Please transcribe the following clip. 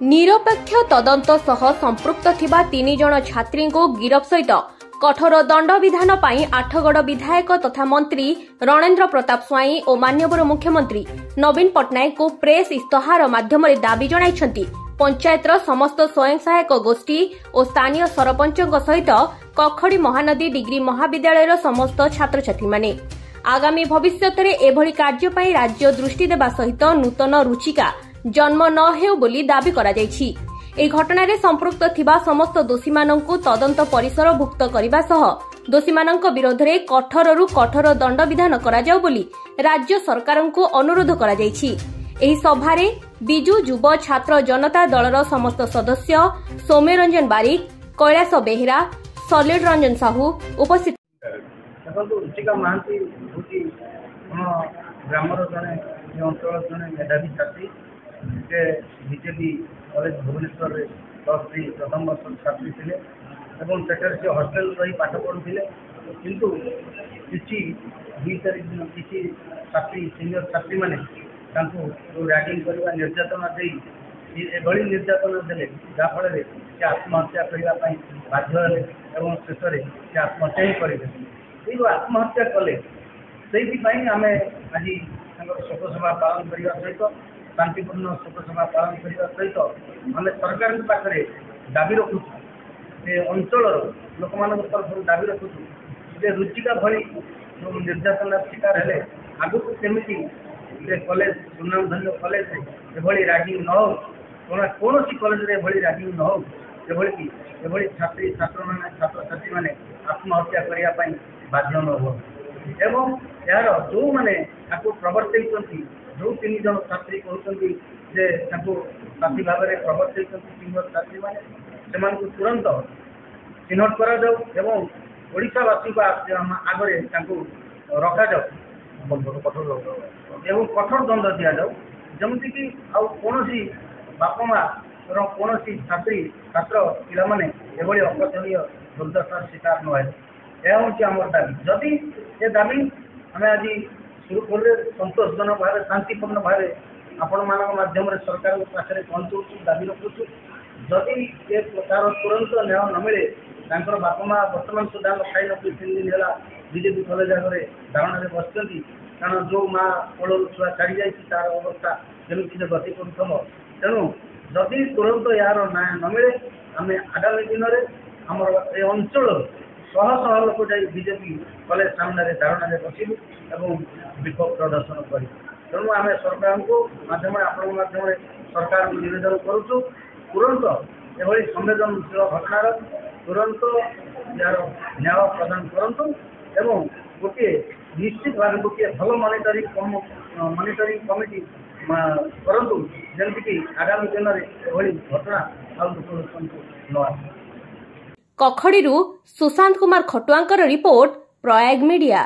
निरपेक्ष तदंत सह संपृक्त थिबा 3 जण छात्री को गिरफ सहित कठोर दंड विधान पाई आठगड़ विधायक तथा मंत्री रणेन्द्र प्रताप स्वाई और माननीय मुख्यमंत्री नवीन पट्टनायक को प्रेस इस्ताहार माध्यम दाबी जणाइछंती। पंचायतर समस्त स्वयं सहायक गोष्ठी और स्थानीय सरपंचों सहित कखड़ी महानदी डिग्री महाविद्यालय समस्त छात्र छात्री माने आगामी भविष्य में एभली कार्य पाई राज्य दृष्टि देवा सहित नूतन रुचिका जन्म न हेउ बोली दाबी करा जायछि। ए घटना रे संपृक्त थिबा समस्त दोषी माननकु तदंत परिसरभुक्त करिबा सह दोषी माननक विरोध रे कठोररु कठोर दंड विधान करा जाउ बोली राज्य सरकारनकु अनुरोध करा जायछि। एही सभा रे बिजु युव छात्र जनता दलर समस्त सदस्य सौम्यरंजन बारिक, कैलाश बेहेरा, सलिल रंजन साहू उपस्थित। रुचिका महांती ग्रामर जड़े अंचल जड़े मेधावी छात्री से बीजेपी कॉलेज भुवनेश्वर +3 प्रथम वर्ष छात्री थे सेठार से हस्टेल रही पाठ पढ़ुले किंतु किसी 2-4 दिन किसी छात्री सीनियर छात्री मैंने रैगिंग करने निर्यातना एभली निर्यातना देले जहाँफल से आत्महत्या करने बाध्य एवं शेष से आत्महत्या ही करेंगे। ये जो आत्महत्या कले से आम आज शोक सभा पालन करने सहित शांतिपूर्ण शोक सभा पालन करने सहित आम सरकार पाखे दाबी रखु अंचल लोक मान तरफ दाबी रखु रुचिका भली जो निर्यातना शिकार है आगु केमी कॉलेज सुनामधन्य कॉलेज एभली रैगिंग न हो कौन कॉलेज एभली रैगिंग न हो एभली छात्री छात्र मैंने छात्र छात्री मैंने आत्महत्या करने बाध्य न हो एवं यार जो मैंने प्रवर्तित जो 3 जन छात्री कहते जे साथी भाव में प्रवर्तित सीनियर छात्री मैंने तुरंत चिन्हट करा एवं ओडिशावासी आगे रखा एवं कठोर दंड दि जाऊ जमीक कौन बापा माँ कौन छात्री छात्र पिला माने एभली अकथनीय दुर्दशार शिकार न यह हूँ आम दाबी जदि ये दाबी आम आज सुरुखुर संतोषजनक भाव शांतिपूर्ण भाव आपण माध्यम सरकार पाखे पहुँचु दाबी रखुचु जदि ये तार तुरंत न्याय न मिले बापा माँ बर्तमान सुधा खाई नी 3 दिन है बीजेपी कॉलेज आगे धारणा बसती कारण जो माँ कोलू छुआ छाड़ी जाए तार अवस्था जमी गति कर तेणु जदि तुरंत यार न्याय न मिले आम आगामी दिन में आम अंचल शह शह लोक जाई बीजेपी कॉलेज सामने धारणा बसबू और विक्षोभ प्रदर्शन कर तेणु आम सरकार को माध्यम आपण माध्यम सरकार को निवेदन करुचु तुरंत एभली संवेदनशील घटनार तुरंत यार न्याय प्रदान करंतु एवं गोटे निश्चित भाव गोटे भल मॉनिटरिंग कमिटी करंतु जमीक आगामी दिन में एभली घटना न आसे। कखड़ी सुशांत कुमार खटुआंकर रिपोर्ट प्रयाग मीडिया।